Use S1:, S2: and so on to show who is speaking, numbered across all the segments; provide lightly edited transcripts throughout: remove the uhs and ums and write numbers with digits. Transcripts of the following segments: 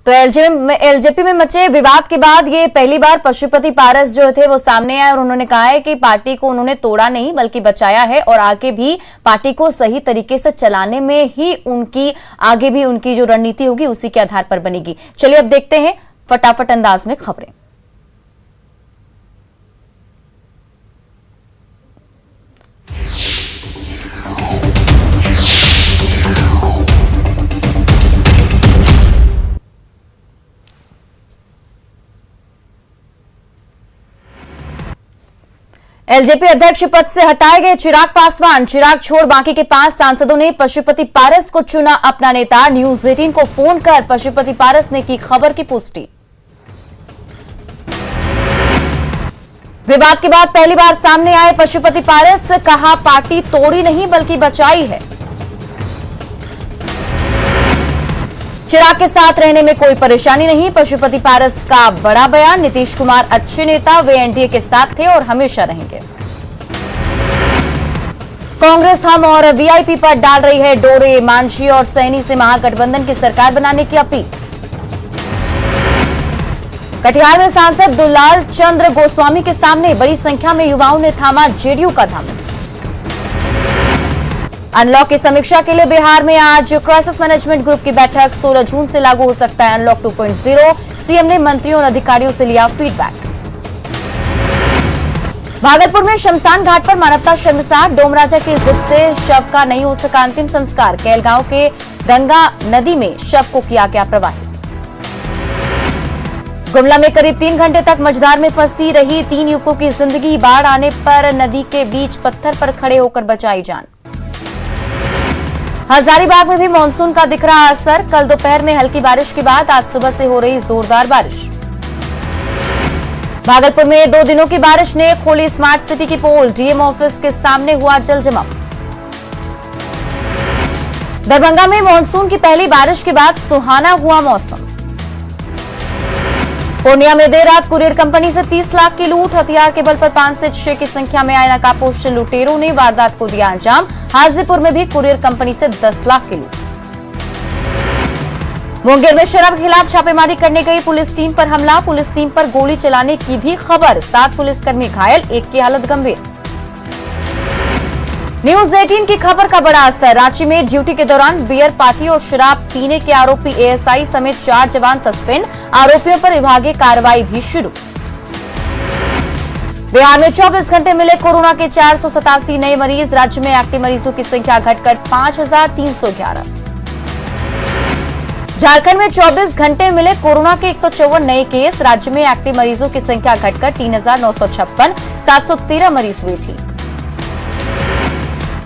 S1: तो एलजेपी में मचे विवाद के बाद ये पहली बार पशुपति पारस जो थे वो सामने आए और उन्होंने कहा है कि पार्टी को उन्होंने तोड़ा नहीं बल्कि बचाया है और आगे भी पार्टी को सही तरीके से चलाने में ही उनकी जो रणनीति होगी उसी के आधार पर बनेगी। चलिए अब देखते हैं फटाफट अंदाज में खबरें। एलजेपी अध्यक्ष पद से हटाए गए चिराग पासवान। चिराग छोड़ बाकी के 5 सांसदों ने पशुपति पारस को चुना अपना नेता। न्यूज 18 को फोन कर पशुपति पारस ने की खबर की पुष्टि। विवाद के बाद पहली बार सामने आए पशुपति पारस, कहा पार्टी तोड़ी नहीं बल्कि बचाई है। चिराग के साथ रहने में कोई परेशानी नहीं, पशुपति पारस का बड़ा बयान। नीतीश कुमार अच्छे नेता, वे एनडीए के साथ थे और हमेशा रहेंगे। कांग्रेस हम और वीआईपी पर डाल रही है डोरे, मांझी और सैनी से महागठबंधन की सरकार बनाने की अपील। कटिहार में सांसद दुलाल चंद्र गोस्वामी के सामने बड़ी संख्या में युवाओं ने थामा जेडीयू का दामन। अनलॉक की समीक्षा के लिए बिहार में आज क्राइसिस मैनेजमेंट ग्रुप की बैठक। 16 जून से लागू हो सकता है अनलॉक 2.0। सीएम ने मंत्रियों और अधिकारियों से लिया फीडबैक। भागलपुर में शमशान घाट पर मानवता शर्मसार, डोमराजा की जिद से शव का नहीं हो सका अंतिम संस्कार। कैलगांव के गंगा नदी में शव को किया गया प्रवाहित। गुमला में करीब 3 घंटे तक मझधार में फंसी रही 3 युवकों की जिंदगी, बाढ़ आने पर नदी के बीच पत्थर पर खड़े होकर बचाई जान। हजारीबाग में भी मानसून का दिख रहा असर। कल दोपहर में हल्की बारिश के बाद आज सुबह से हो रही जोरदार बारिश। भागलपुर में 2 दिनों की बारिश ने खोली स्मार्ट सिटी की पोल, डीएम ऑफिस के सामने हुआ जल जमाव। दरभंगा में मानसून की पहली बारिश के बाद सुहाना हुआ मौसम। पूर्णिया में देर रात कुरियर कंपनी से 30 लाख की लूट, हथियार के बल पर 5 से 6 की संख्या में आए नकाबपोश लुटेरों ने वारदात को दिया अंजाम। हाजीपुर में भी कुरियर कंपनी से 10 लाख की लूट। मुंगेर में शराब के खिलाफ छापेमारी करने गई पुलिस टीम पर हमला, पुलिस टीम पर गोली चलाने की भी खबर। 7 पुलिसकर्मी घायल, 1 की हालत गंभीर। न्यूज 18 की खबर का बड़ा असर। रांची में ड्यूटी के दौरान बियर पार्टी और शराब पीने के आरोपी एएसआई समेत 4 जवान सस्पेंड, आरोपियों पर विभागीय कार्रवाई भी शुरू। बिहार में 24 घंटे मिले कोरोना के 487 नए मरीज, राज्य में एक्टिव मरीजों की संख्या घटकर 5311। झारखंड में 24 घंटे मिले कोरोना के 154 नए केस, राज्य में एक्टिव मरीजों की संख्या घटकर 3956, 713 मरीज हुए ठीक।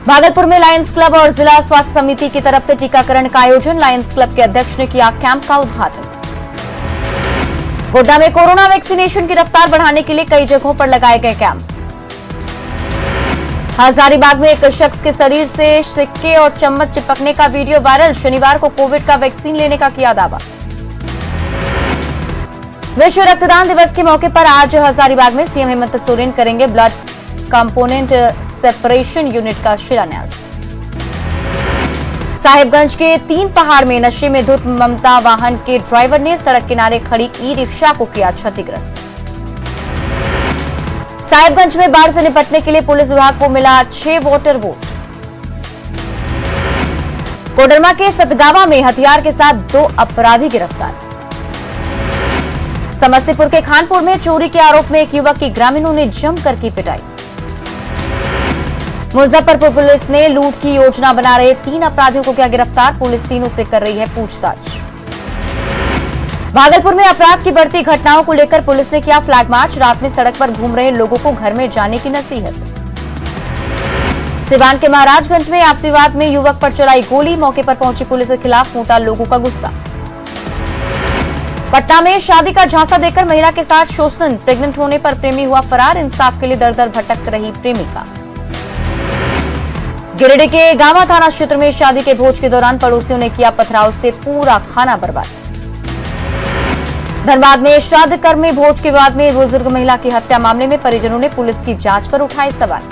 S1: भागलपुर में लायंस क्लब और जिला स्वास्थ्य समिति की तरफ से टीकाकरण का आयोजन, लायंस क्लब के अध्यक्ष ने किया कैंप का उद्घाटन। गोड्डा में कोरोना वैक्सीनेशन की रफ्तार बढ़ाने के लिए कई जगहों पर लगाए गए कैंप। हजारीबाग में एक शख्स के शरीर से सिक्के और चम्मच चिपकने का वीडियो वायरल, शनिवार को कोविड का वैक्सीन लेने का किया दावा। विश्व रक्तदान दिवस के मौके पर आज हजारीबाग में सीएम हेमंत सोरेन करेंगे ब्लड कंपोनेंट सेपरेशन यूनिट का शिलान्यास। साहिबगंज के 3 पहाड़ में नशे में धुत ममता वाहन के ड्राइवर ने सड़क किनारे खड़ी ई रिक्शा को किया क्षतिग्रस्त। साहिबगंज में बाढ़ से निपटने के लिए पुलिस विभाग को मिला 6 वाटर बोट। कोडरमा के सतगावा में हथियार के साथ 2 अपराधी गिरफ्तार। समस्तीपुर के खानपुर में चोरी के आरोप में एक युवक की ग्रामीणों ने जमकर की पिटाई। मुजफ्फरपुर पुलिस ने लूट की योजना बना रहे 3 अपराधियों को किया गिरफ्तार, पुलिस तीनों से कर रही है पूछताछ। भागलपुर में अपराध की बढ़ती घटनाओं को लेकर पुलिस ने किया फ्लैग मार्च, रात में सड़क पर घूम रहे लोगों को घर में जाने की नसीहत। सिवान के महाराजगंज में आपसी विवाद में युवक पर चलाई गोली, मौके पर पहुंची पुलिस के खिलाफ फूटा लोगों का गुस्सा। पटना में शादी का झांसा देकर महिला के साथ शोषण, प्रेग्नेंट होने पर प्रेमी हुआ फरार, इंसाफ के लिए दर-दर भटक रही प्रेमिका। गिरिडीह के गामा थाना क्षेत्र में शादी के भोज के दौरान पड़ोसियों ने किया पथराव से पूरा खाना बर्बाद। धनबाद में श्राद्ध कर्म में भोज के विवाद में बुजुर्ग महिला की हत्या मामले में परिजनों ने पुलिस की जांच पर उठाए सवाल।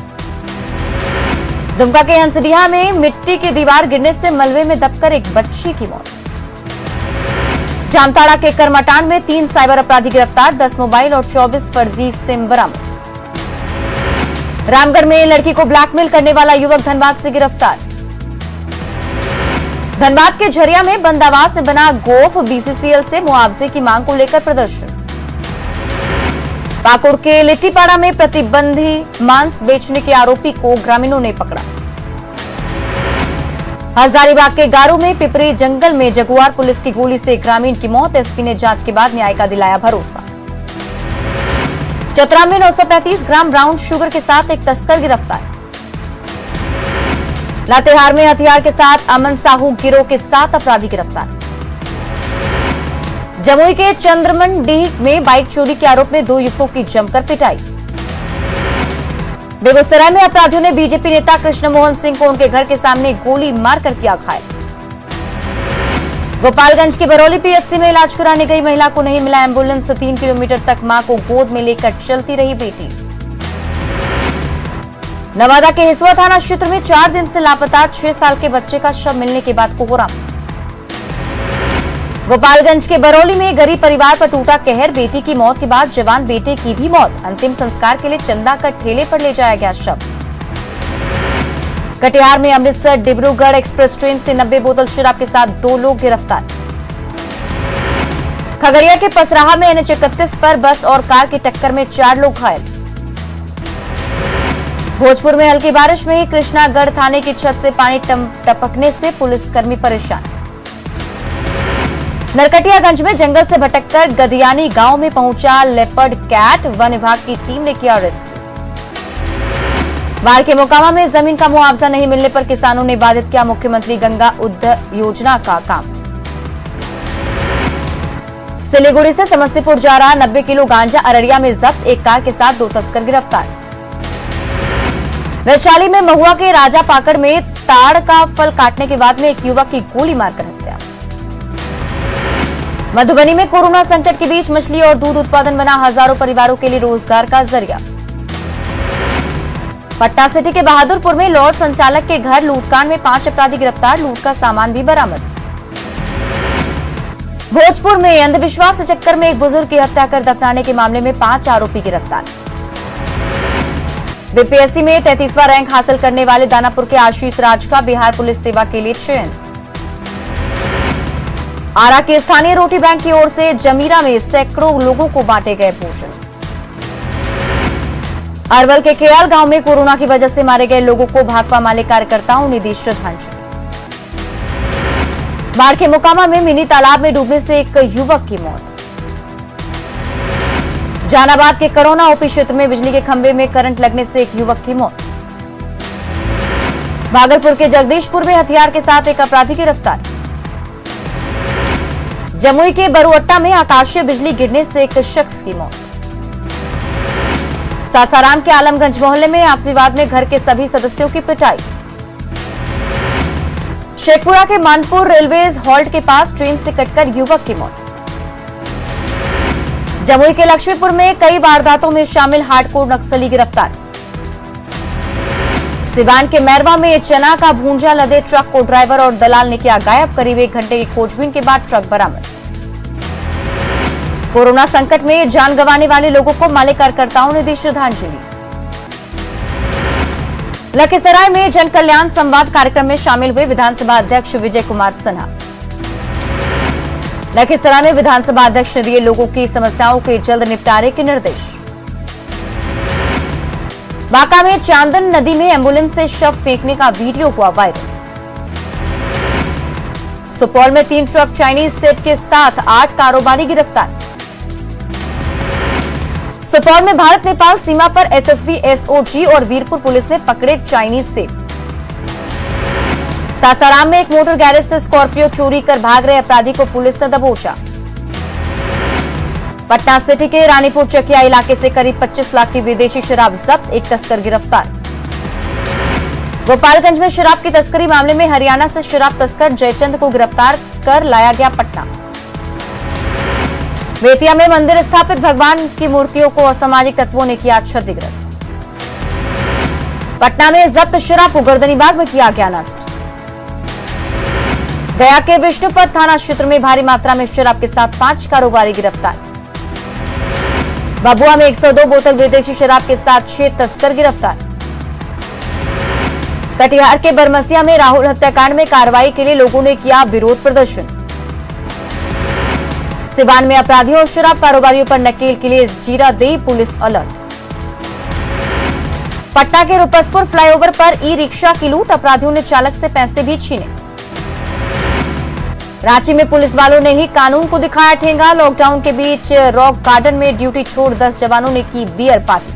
S1: दुमका के हंसडीहा में मिट्टी की दीवार गिरने से मलबे में दबकर एक बच्ची की मौत। जामताड़ा के करमाटांड में 3 साइबर अपराधी गिरफ्तार, 10 मोबाइल और 24 फर्जी सिम बरामद। रामगढ़ में लड़की को ब्लैकमेल करने वाला युवक धनबाद से गिरफ्तार। धनबाद के झरिया में बंद आवास में बना गोफ, बीसीसीएल से मुआवजे की मांग को लेकर प्रदर्शन। पाकुड़ के लिट्टीपाड़ा में प्रतिबंधी मांस बेचने के आरोपी को ग्रामीणों ने पकड़ा। हजारीबाग के गारू में पिपरी जंगल में जगुआर पुलिस की गोली से ग्रामीण की मौत, एसपी ने जांच के बाद न्याय का दिलाया भरोसा। चतरा में 935 ग्राम ब्राउन शुगर के साथ एक तस्कर गिरफ्तार। लातेहार में हथियार के साथ अमन साहू गिरोह के 7 अपराधी गिरफ्तार। जमुई के चंद्रमनडीह में बाइक चोरी के आरोप में 2 युवकों की जमकर पिटाई। बेगूसराय में अपराधियों ने बीजेपी नेता कृष्ण मोहन सिंह को उनके घर के सामने गोली मारकर किया घायल। गोपालगंज के बरौली पीएचसी में इलाज कराने गई महिला को नहीं मिला एम्बुलेंस, 3 किलोमीटर तक मां को गोद में लेकर चलती रही बेटी। नवादा के हिसुआ थाना क्षेत्र में 4 दिन से लापता 6 साल के बच्चे का शव मिलने के बाद कोहराम। गोपालगंज के बरौली में गरीब परिवार पर टूटा कहर, बेटी की मौत के बाद जवान बेटे की भी मौत, अंतिम संस्कार के लिए चंदा कर ठेले पर ले जाया गया शव। कटिहार में अमृतसर डिब्रूगढ़ एक्सप्रेस ट्रेन से 90 बोतल शराब के साथ 2 लोग गिरफ्तार। खगड़िया के पसराहा में NH-31 पर बस और कार की टक्कर में 4 लोग घायल। भोजपुर में हल्की बारिश में कृष्णागढ़ थाने की छत से पानी टपकने से पुलिसकर्मी परेशान। नरकटियागंज में जंगल से भटककर गदियानी गांव में पहुंचा लेपर्ड कैट, वन विभाग की टीम ने किया रेस्क्यू। बाढ़ के मोकामा में जमीन का मुआवजा नहीं मिलने पर किसानों ने बाधित किया मुख्यमंत्री गंगा उद्धार योजना का काम। सिलीगुड़ी से समस्तीपुर जा रहा 90 किलो गांजा अररिया में जब्त, एक कार के साथ 2 तस्कर गिरफ्तार। वैशाली में महुआ के राजा पाकड़ में ताड़ का फल काटने के बाद में एक युवक की गोली मारकर हत्या। मधुबनी में कोरोना संकट के बीच मछली और दूध उत्पादन बना हजारों परिवारों के लिए रोजगार का जरिया। पटना सिटी के बहादुरपुर में लॉज संचालक के घर लूटकांड में 5 अपराधी गिरफ्तार, लूट का सामान भी बरामद। भोजपुर में अंधविश्वास के चक्कर में एक बुजुर्ग की हत्या कर दफनाने के मामले में 5 आरोपी गिरफ्तार। बीपीएससी में 33वां रैंक हासिल करने वाले दानापुर के आशीष राज का बिहार पुलिस सेवा के लिए चयन। आरा के स्थानीय रोटी बैंक की ओर से जमीरा में सैकड़ों लोगों को बांटे गए भोजन। अरवल के केयाल गांव में कोरोना की वजह से मारे गए लोगों को भाकपा माले कार्यकर्ताओं ने दी श्रद्धांजलि। बाढ़ के मोकामा में मिनी तालाब में डूबने से एक युवक की मौत। जहानाबाद के करोना ओपी क्षेत्र में बिजली के खंभे में करंट लगने से एक युवक की मौत। भागलपुर के जगदीशपुर में हथियार के साथ एक अपराधी गिरफ्तार। जमुई के बरुअट्टा में आकाशीय बिजली गिरने से एक शख्स की मौत। सासाराम के आलमगंज मोहल्ले में आपसी विवाद में घर के सभी सदस्यों की पिटाई। शेखपुरा के मानपुर रेलवे हॉल्ट के पास ट्रेन से कटकर युवक की मौत। जमुई के लक्ष्मीपुर में कई वारदातों में शामिल हार्डकोर नक्सली गिरफ्तार। सिवान के मैरवा में चना का भूंजा लदे ट्रक को ड्राइवर और दलाल ने किया गायब, करीब 1 घंटे की खोजबीन के बाद ट्रक बरामद। कोरोना संकट में जान गंवाने वाले लोगों को माले कार्यकर्ताओं ने दी श्रद्धांजलि। लखीसराय में जन कल्याण संवाद कार्यक्रम में शामिल हुए विधानसभा अध्यक्ष विजय कुमार सिन्हा। लखीसराय में विधानसभा अध्यक्ष ने दिए लोगों की समस्याओं के जल्द निपटारे के निर्देश। बांका में चांदन नदी में एम्बुलेंस से शव फेंकने का वीडियो हुआ वायरल। सुपौल में 3 ट्रक चाइनीज सेब के साथ 8 कारोबारी गिरफ्तार। सुपौल में भारत नेपाल सीमा पर एसएसबी एसओजी और वीरपुर पुलिस ने पकड़े चाइनीज सेब। सासाराम में एक मोटर गैरेज से स्कॉर्पियो चोरी कर भाग रहे अपराधी को पुलिस ने दबोचा। पटना सिटी के रानीपुर चकिया इलाके से करीब 25 लाख की विदेशी शराब जब्त, एक तस्कर गिरफ्तार। गोपालगंज में शराब की तस्करी मामले में हरियाणा से शराब तस्कर जयचंद को गिरफ्तार कर लाया गया पटना। बेतिया में मंदिर स्थापित भगवान की मूर्तियों को असामाजिक तत्वों ने किया क्षतिग्रस्त। पटना में जब्त शराब को गर्दनीबाग में किया गया नष्ट। गया के विष्णुपद थाना क्षेत्र में भारी मात्रा में शराब के साथ 5 कारोबारी गिरफ्तार। भभुआ में 102 बोतल विदेशी शराब के साथ 6 तस्कर गिरफ्तार। कटिहार के बरमसिया में राहुल हत्याकांड में कार्रवाई के लिए लोगों ने किया विरोध प्रदर्शन। सिवान में अपराधियों और शराब कारोबारियों पर नकेल के लिए जीरादेई पुलिस अलर्ट। पटना के रुपसपुर फ्लाईओवर पर ई रिक्शा की लूट, अपराधियों ने चालक से पैसे भी छीने। रांची में पुलिस वालों ने ही कानून को दिखाया ठेंगा, लॉकडाउन के बीच रॉक गार्डन में ड्यूटी छोड़ 10 जवानों ने की बियर पार्टी।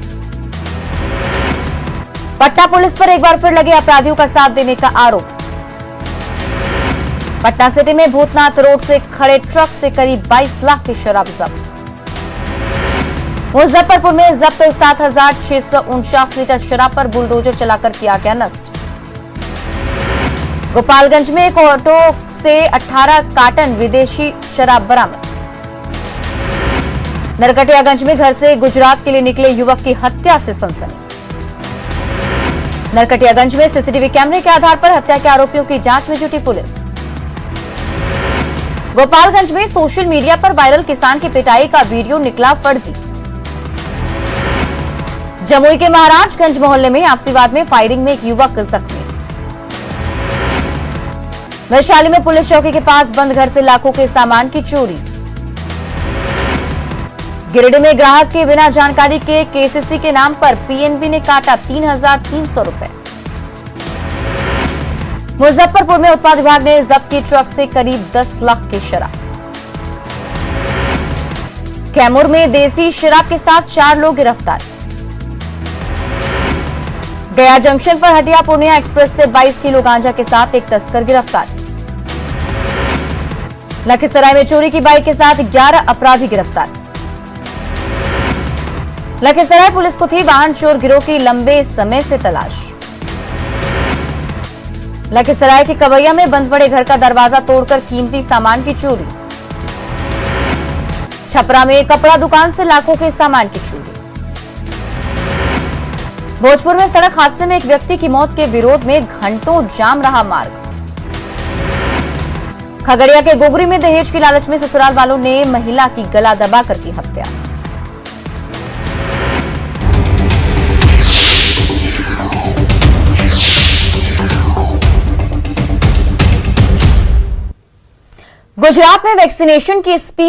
S1: पटना पुलिस पर एक बार फिर लगे अपराधियों का साथ देने का आरोप। पटना सिटी में भूतनाथ रोड से खड़े ट्रक से करीब 22 लाख की शराब जब्त। मुजफ्फरपुर में जब्त 7,649 लीटर शराब पर बुलडोजर चलाकर किया गया नष्ट। गोपालगंज में एक ऑटो से 18 कार्टन विदेशी शराब बरामद। नरकटियागंज में घर से गुजरात के लिए निकले युवक की हत्या से सनसनी। नरकटियागंज में सीसीटीवी कैमरे के आधार पर हत्या के आरोपियों की जांच में जुटी पुलिस। गोपालगंज में सोशल मीडिया पर वायरल किसान की पिटाई का वीडियो निकला फर्जी। जमुई के महाराजगंज मोहल्ले में आपसी वाद में फायरिंग में एक युवक जख्मी। वैशाली में पुलिस चौकी के पास बंद घर से लाखों के सामान की चोरी। गिरिडीह में ग्राहक के बिना जानकारी के केसीसी के नाम पर पीएनबी ने काटा 3,300 रुपए। मुजफ्फरपुर में उत्पाद विभाग ने जब्त की ट्रक से करीब 10 लाख की शराब। कैमूर में देसी शराब के साथ 4 लोग गिरफ्तार। गया जंक्शन पर हटिया पूर्णिया एक्सप्रेस से 22 किलो गांजा के साथ एक तस्कर गिरफ्तार। लखीसराय में चोरी की बाइक के साथ 11 अपराधी गिरफ्तार। लखीसराय पुलिस को थी वाहन चोर गिरोह की लंबे समय से तलाश। लखीसराय के कवैया में बंद पड़े घर का दरवाजा तोड़कर कीमती सामान की चोरी। छपरा में कपड़ा दुकान से लाखों के सामान की चोरी। भोजपुर में सड़क हादसे में एक व्यक्ति की मौत के विरोध में घंटों जाम रहा मार्ग। खगड़िया के गोगरी में दहेज की लालच में ससुराल वालों ने महिला की गला दबाकर की हत्या। गुजरात में वैक्सीनेशन की स्पीड